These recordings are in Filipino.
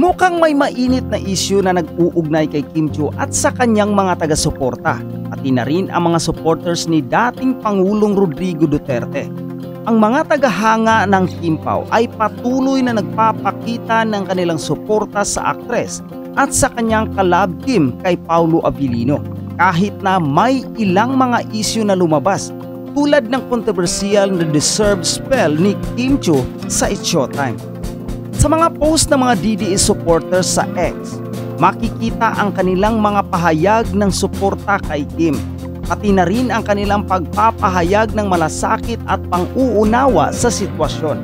Mukhang may mainit na issue na nag-uugnay kay Kim Chiu at sa kanyang mga taga-suporta, pati na rin ang mga supporters ni dating Pangulong Rodrigo Duterte. Ang mga tagahanga ng Kim Pao ay patuloy na nagpapakita ng kanilang suporta sa aktres at sa kanyang collab team kay Paulo Abilino, kahit na may ilang mga issue na lumabas tulad ng controversial na deserved spell ni Kim Chiu sa It's Showtime. Sa mga post ng mga DDS supporters sa X, makikita ang kanilang mga pahayag ng suporta kay Kim, pati na rin ang kanilang pagpapahayag ng malasakit at pang-uunawa sa sitwasyon.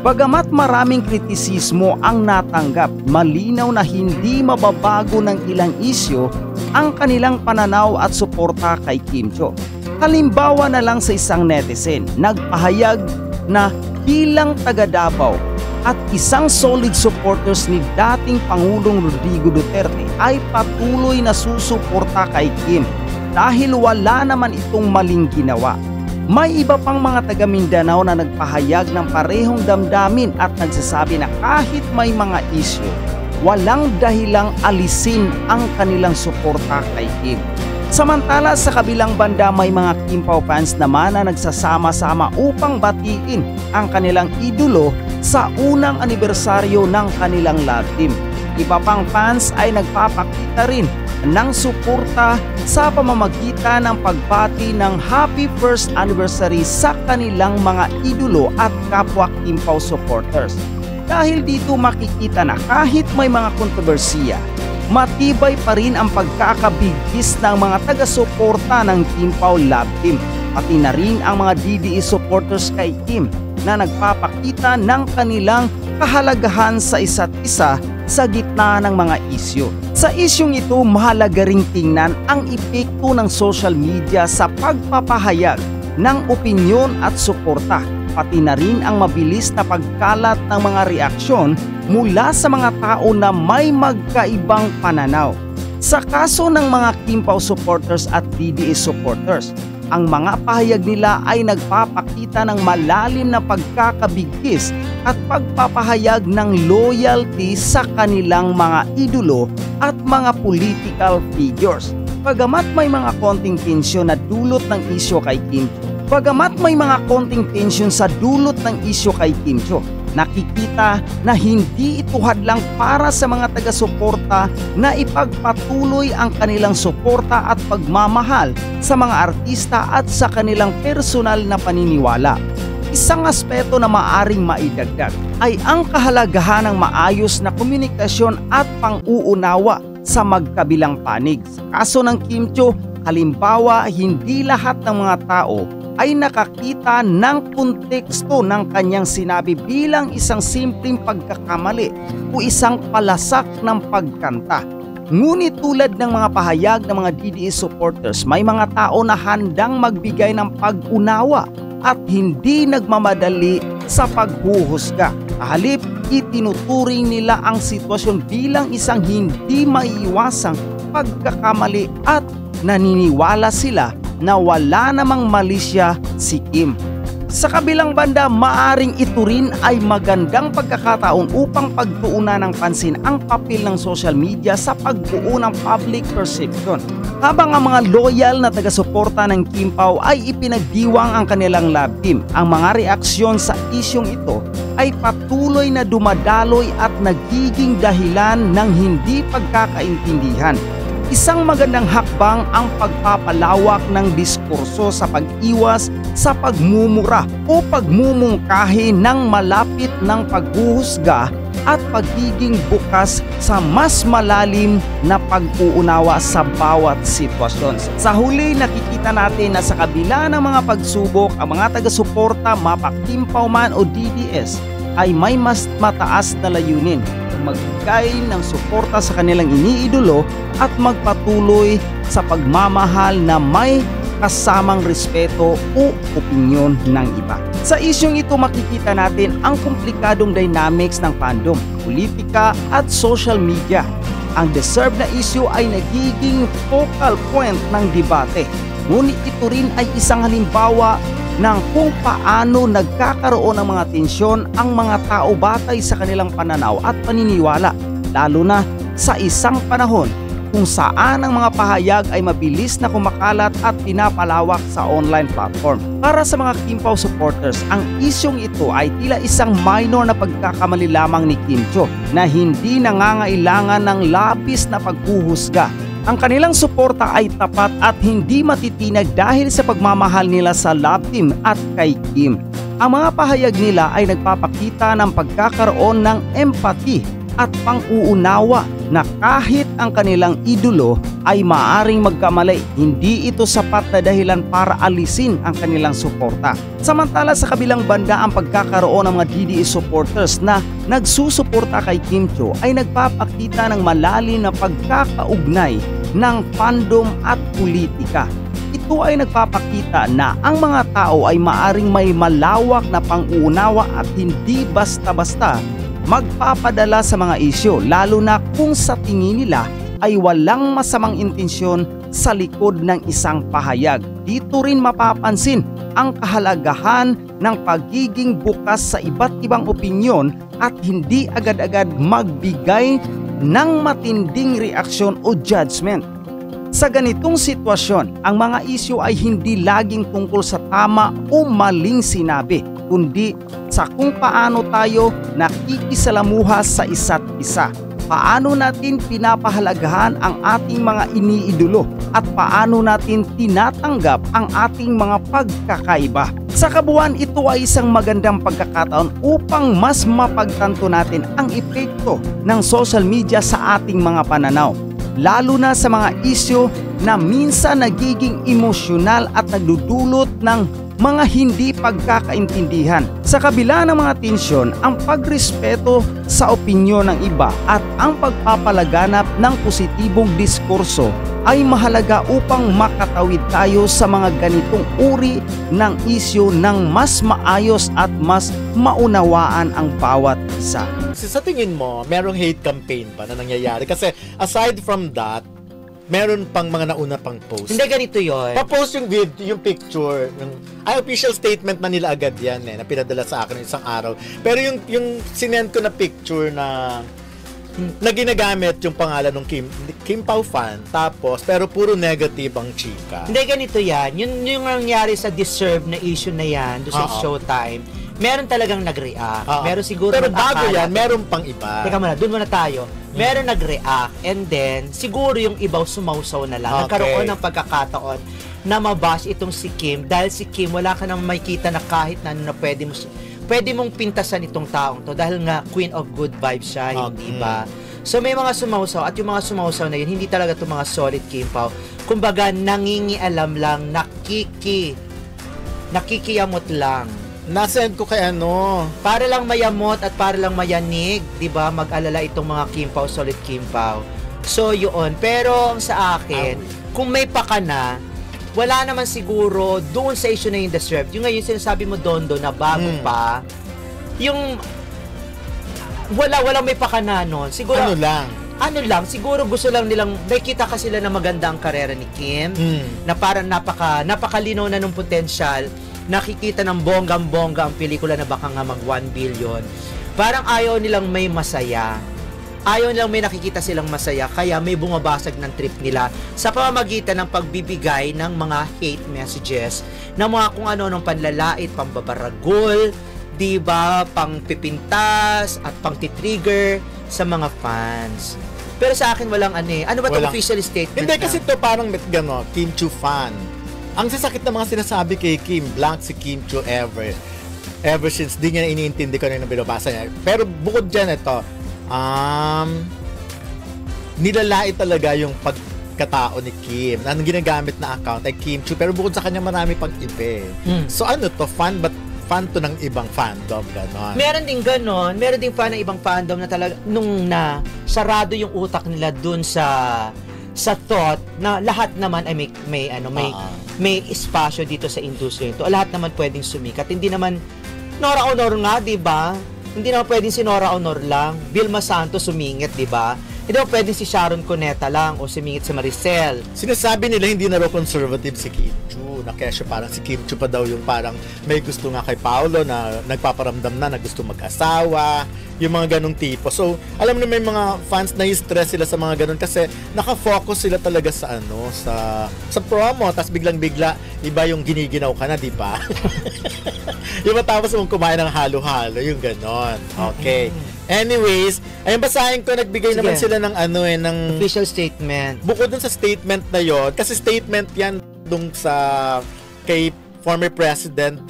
Bagamat maraming kritisismo ang natanggap, malinaw na hindi mababago ng ilang isyu ang kanilang pananaw at suporta kay Kim Chiu. Halimbawa na lang sa isang netizen, nagpahayag na bilang taga Davao at isang solid supporters ni dating Pangulong Rodrigo Duterte ay patuloy na susuporta kay Kim dahil wala naman itong maling ginawa. May iba pang mga taga Mindanao na nagpahayag ng parehong damdamin at nagsasabi na kahit may mga issue, walang dahilang alisin ang kanilang suporta kay Kim. Samantala sa kabilang banda, may mga Kim Pao fans naman na nagsasama-sama upang batiin ang kanilang idolo sa unang anibersaryo ng kanilang love team. Iba pang fans ay nagpapakita rin ng suporta sa pamamagitan ng pagbati ng happy first anniversary sa kanilang mga idolo at kapwa Kim Pao supporters. Dahil dito makikita na kahit may mga kontrobersiya, matibay pa rin ang pagkakabigkis ng mga taga-suporta ng Kim Pao love team, pati na rin ang mga DDS supporters kay Kim na nagpapakita ng kanilang kahalagahan sa isa't isa sa gitna ng mga isyu. Sa isyung ito, mahalaga ring tingnan ang epekto ng social media sa pagpapahayag ng opinyon at suporta, pati na rin ang mabilis na pagkalat ng mga reaksyon mula sa mga tao na may magkaibang pananaw. Sa kaso ng mga Kim Pao supporters at DDS supporters, ang mga pahayag nila ay nagpapakita ng malalim na pagkakabigkis at pagpapahayag ng loyalty sa kanilang mga idolo at mga political figures. Bagamat may mga konting tensyon na dulot ng isyu kay Kim Chiu, nakikita na hindi ito hadlang para sa mga taga-suporta na ipagpatuloy ang kanilang suporta at pagmamahal sa mga artista at sa kanilang personal na paniniwala. Isang aspeto na maaring maidagdag ay ang kahalagahan ng maayos na komunikasyon at pang-uunawa sa magkabilang panig. Sa kaso ng Kim Chiu, halimbawa, hindi lahat ng mga tao ay nakakita ng konteksto ng kanyang sinabi bilang isang simpleng pagkakamali o isang palasak ng pagkanta. Ngunit tulad ng mga pahayag ng mga DDS supporters, may mga tao na handang magbigay ng pag-unawa at hindi nagmamadali sa paghuhusga. Halip, itinuturing nila ang sitwasyon bilang isang hindi maiiwasang pagkakamali at naniniwala sila na wala namang mali siya si Kim. Sa kabilang banda, maaring ito rin ay magandang pagkakataon upang pagtuunan ng pansin ang papel ng social media sa pagbuo ng public perception. Habang ang mga loyal na taga-suporta ng Kim Pao ay ipinagdiwang ang kanilang love team, ang mga reaksyon sa isyong ito ay patuloy na dumadaloy at nagiging dahilan ng hindi pagkakaintindihan. Isang magandang hakbang ang pagpapalawak ng diskurso sa pag-iwas sa pagmumura o pagmumungkahi ng malapit ng paghuhusga at pagiging bukas sa mas malalim na pag-uunawa sa bawat sitwasyon. Sa huli, nakikita natin na sa kabila ng mga pagsubok, ang mga taga-suporta, mapa Kim Pao man o DDS, ay may mas mataas na layunin: magbigay ng suporta sa kanilang iniidolo at magpatuloy sa pagmamahal na may kasamang respeto o opinyon ng iba. Sa isyong ito, makikita natin ang komplikadong dynamics ng fandom, politika at social media. Ang deserved na issue ay nagiging focal point ng debate. Ngunit ito rin ay isang halimbawa ng kung paano nagkakaroon ng mga tensyon ang mga tao batay sa kanilang pananaw at paniniwala. lalo na sa isang panahon kung saan ang mga pahayag ay mabilis na kumakalat at pinapalawak sa online platform. Para sa mga Kim Pao supporters, ang isyong ito ay tila isang minor na pagkakamali lamang ni Kim Chiu na hindi nangangailangan ng labis na paghuhusga. Ang kanilang suporta ay tapat at hindi matitinag dahil sa pagmamahal nila sa love team at kay Kim. Ang mga pahayag nila ay nagpapakita ng pagkakaroon ng empathy at pang-uunawa na kahit ang kanilang idolo ay maaring magkamali, hindi ito sapat na dahilan para alisin ang kanilang suporta. Samantala sa kabilang banda, ang pagkakaroon ng mga DDE supporters na nagsusuporta kay Kim Chiu ay nagpapakita ng malalim na pagkakaugnay ng fandom at politika. Ito ay nagpapakita na ang mga tao ay maaring may malawak na pang-uunawa at hindi basta-basta magpapadala sa mga isyu, lalo na kung sa tingin nila ay walang masamang intensyon sa likod ng isang pahayag. Dito rin mapapansin ang kahalagahan ng pagiging bukas sa iba't ibang opinyon at hindi agad-agad magbigay ng matinding reaksyon o judgment. Sa ganitong sitwasyon, ang mga isyu ay hindi laging tungkol sa tama o maling sinabi, kundi sa kung paano tayo nakikisalamuha sa isa't isa. Paano natin pinapahalagahan ang ating mga iniidolo at paano natin tinatanggap ang ating mga pagkakaiba. Sa kabuuan, ito ay isang magandang pagkakataon upang mas mapagtanto natin ang epekto ng social media sa ating mga pananaw, lalo na sa mga isyu na minsan nagiging emosyonal at nagdudulot ng mga hindi pagkakaintindihan. Sa kabila ng mga tensyon, ang pagrespeto sa opinyon ng iba at ang pagpapalaganap ng positibong diskurso ay mahalaga upang makatawid tayo sa mga ganitong uri ng isyu ng mas maayos at mas maunawaan ang bawat isa. Sa tingin mo, merong hate campaign ba na nangyayari? Kasi aside from that, meron pang mga nauna pang post. Hindi, ganito yun. Pa-post yung video, yung picture, ay official statement na nila agad yan na pinadala sa akin isang araw. Pero yung sinend ko na picture na ginagamit yung pangalan ng Kim Pao fan, tapos pero puro negative ang chika. Hindi, ganito yan. Yung nangyari sa Deserve na issue na yan, doon sa Showtime, meron talagang nag-react. Meron siguro pero bago yan, meron pang iba. Teka muna, doon muna tayo. Meron nag-react and then siguro yung ibaw sumausaw na lang. Nagkaroon ng pagkakataon na mabash itong si Kim dahil si Kim wala ka nang makita na kahit na ano na pwede mong pintasan itong taong to dahil nga queen of good vibes siya, hindi ba? So may mga sumausaw at yung mga sumausaw na yun hindi talaga itong mga solid Kim Pao. Kumbaga nangingialam lang, nakikiyamot lang. Nasend ko kay ano. Para lang mayamot at para lang mayanig, 'di ba? Mag-alala itong mga Kim Pao, solid Kim Pao. So yun, pero sa akin, kung may pakana, wala naman siguro doon sa issue na yung Deserve. Yung ngayon sinasabi mo Dondo na bago pa, yung wala may pakana noon. Siguro ano lang, siguro gusto lang nilang nakita kasi sila na maganda ang karera ni Kim, na parang napakalinaw na ng potensyal. Nakikita ng bonggang-bongga ang pelikula na baka nga mag 1 billion. Parang ayaw nilang may masaya. Ayaw nilang may nakikita silang masaya, kaya may bumabasag ng trip nila sa pamamagitan ng pagbibigay ng mga hate messages, ng mga kung ano ng panlalait, pambabaragol, diba, pangpipintas at pang-trigger sa mga fans. Pero sa akin walang ano ba ito official statement? Hindi, kasi ito parang Kim Chiu fan. Ang sasakit ng mga sinasabi kay Kim, blank si Kim Chiu ever since di niya iniintindi ko na yung binabasa niya. Pero bukod dyan ito, nilalait talaga yung pagkatao ni Kim. Ang ginagamit na account ay Kim Chiu, pero bukod sa kanya marami pang iba. So ano to, fan to ng ibang fandom, gano'n. Meron din gano'n, meron din fan ng ibang fandom na talaga, nung na sarado yung utak nila dun sa thought na lahat naman ay may espasyo dito sa industry ito. Lahat naman pwedeng sumikat. Hindi naman Nora Honor nga, 'di ba? Hindi naman pwedeng si Nora Honor lang. Vilma Santos sumingit, 'di ba? Hindi naman pwedeng si Sharon Cuneta lang o sumingit si Maricel. Sinasabi nila hindi na raw conservative si Kim Chiu. una kesyo parang si Kim Chiu pa daw yung parang may gusto nga kay Paolo na nagpaparamdam na gusto mag-asawa, yung mga ganong tipo. So, alam mo may mga fans na stress sila sa mga ganon kasi nakafocus sila talaga sa sa promo, tapos biglang-bigla iba yung giniginaw ka na, di ba? Yung matapos mong kumain ng halo-halo, yung ganon. Okay. Anyways, ayun, basahin ko, nagbigay naman sila ng ng official statement. Bukod dun sa statement na yon, kasi statement yan dun sa kay former president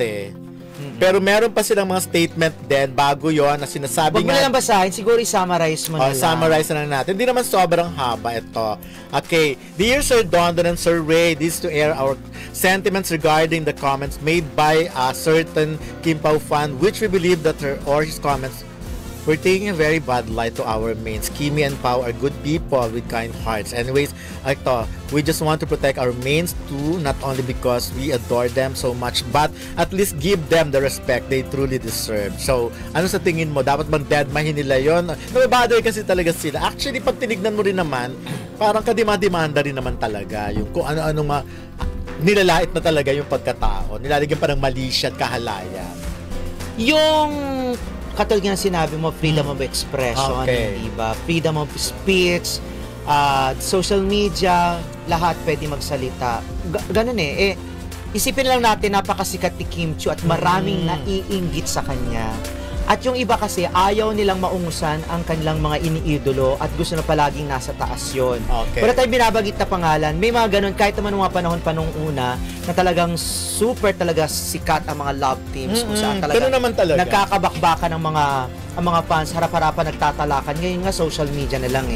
Pero meron pa silang mga statement din bago yon na sinasabi Huwag mo na lang basahin, siguro i-summarize mo na lang. Summarize na lang natin. Hindi naman sobrang haba ito. Okay. Dear Sir Dondon and Sir Ray, this is to air our sentiments regarding the comments made by a certain Kim Pao fan, which we believe that her or his comments were taking a very bad light to our mains. Kimi and Pao are good people with kind hearts. Anyways, ito, we just want to protect our mains too, not only because we adore them so much, but at least give them the respect they truly deserve. So, ano sa tingin mo? Dapat bang deadmahin nila yun? Nababother kasi talaga sila. Actually, pag tinignan mo rin naman, parang kadima-demanda rin naman talaga yung kung ano-ano nilalait na talaga yung pagkatao. Nilalagyan pa ng malisya at kahalayan. Yung katulad nga sinabi mo, freedom of expression, di ba? Freedom of speech, social media, lahat pwede magsalita. Ganun isipin lang natin, napakasikat ni Kim Chiu at maraming naiinggit sa kanya. At yung iba kasi, ayaw nilang maungusan ang kanilang mga iniidolo at gusto na palaging nasa taas yun. Okay. Wala tayong binabagit na pangalan. May mga ganun, kahit naman mga panahon pa nung una, na talagang super talaga sikat ang mga love teams. Kung saan talaga nagkakabakbakan ang mga fans, harap-harapan nagtatalakan. Ngayon nga, social media na lang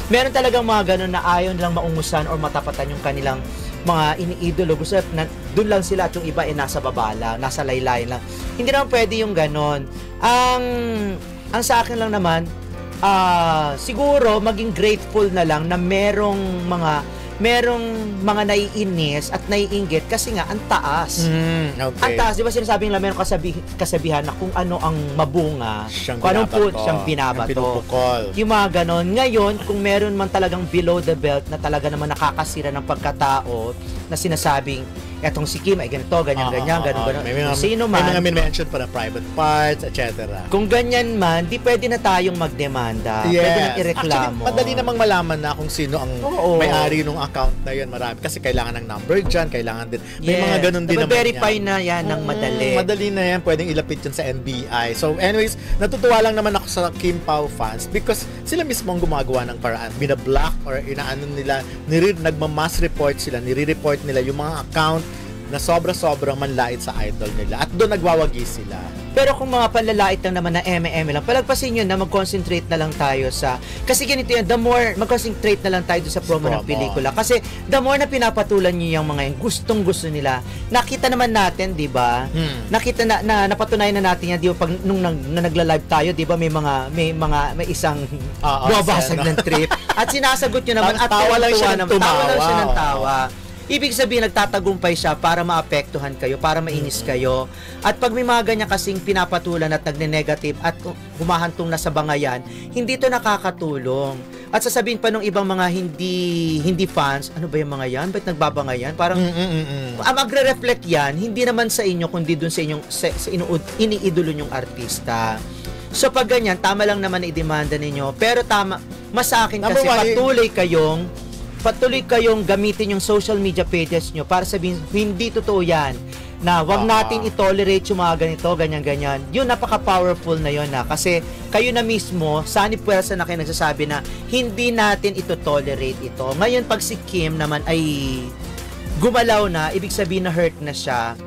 Meron talagang mga ganun na ayaw nilang maungusan or matapatan yung kanilang mga iniidolo. Gusto na doon lang sila at yung iba nasa babala, nasa laylayan lang. Hindi naman pwede yung ganon. Ang sa akin lang naman, siguro maging grateful na lang na merong mga naiinis at naiinggit kasi nga ang taas. Okay. Ang taas, di ba sinasabi nila meron kasabihan na kung ano ang mabunga, kung anong siyang binabato. Yung mga ganon. Ngayon, kung meron man talagang below the belt na talaga naman nakakasira ng pagkatao na sinasabing etong si Kim ay ganito, ganyan, ganun. Sino man. May mga mention para private parts, etc. Kung ganyan man, di pwede na tayong magdemanda. Yes. Pwede nang ireklamo. Actually, madali namang malaman na kung sino ang may-ari ng account na yun. Marami. Kasi kailangan ng number dyan, kailangan din. May mga ganun din naman verify na yan ng madali. Madali na yan. Pwedeng ilapit yan sa NBI. So anyways, natutuwa lang naman ako sa Kim Pao fans because sila mismo ang gumagawa ng paraan. Binablock or inaano nila, nagmamass report sila, nire-report nila yung mga account na sobra-sobrang manlait sa idol nila. At doon nagwawagi sila. Pero kung mga panlalait lang naman na lang, palagpasin yun na mag-concentrate na lang tayo sa... Kasi ganito yan, the more mag-concentrate na lang tayo sa promo ng pelikula. Kasi the more na pinapatulan nyo yung mga yung gustong-gusto nila, nakita naman natin, di ba? Nakita na napatunayan na natin yan, di ba? Pag nung nagla-live tayo, di ba? May isang babasag ng trip. At sinasagot nyo naman, at tawa lang siya ng tawa. Ibig sabihin, nagtatagumpay siya para maapektuhan kayo, para mainis kayo. At pag may mga ganyan kasing pinapatulan at nagne-negative at humahantong na sa bangayan, hindi to nakakatulong. At sasabihin pa nung ibang mga hindi fans, ano ba yung mga yan? Ba't nagbabangayan? Parang magre-reflect yan, hindi naman sa inyo, kundi dun sa inyong iniidolo nyong artista. So pag ganyan, tama lang naman na i-demanda ninyo. Pero mas sa akin kasi patuloy kayong gamitin yung social media pages nyo para sabihin, hindi totoo yan. Na wag natin i-tolerate yung mga ganito, ganyan-ganyan. Yun, napaka-powerful na yun kasi kayo na mismo, sani puwersa na kayo nagsasabi na hindi natin ito-tolerate ito. Ngayon, pag si Kim naman ay gumalaw na, ibig sabihin na hurt na siya,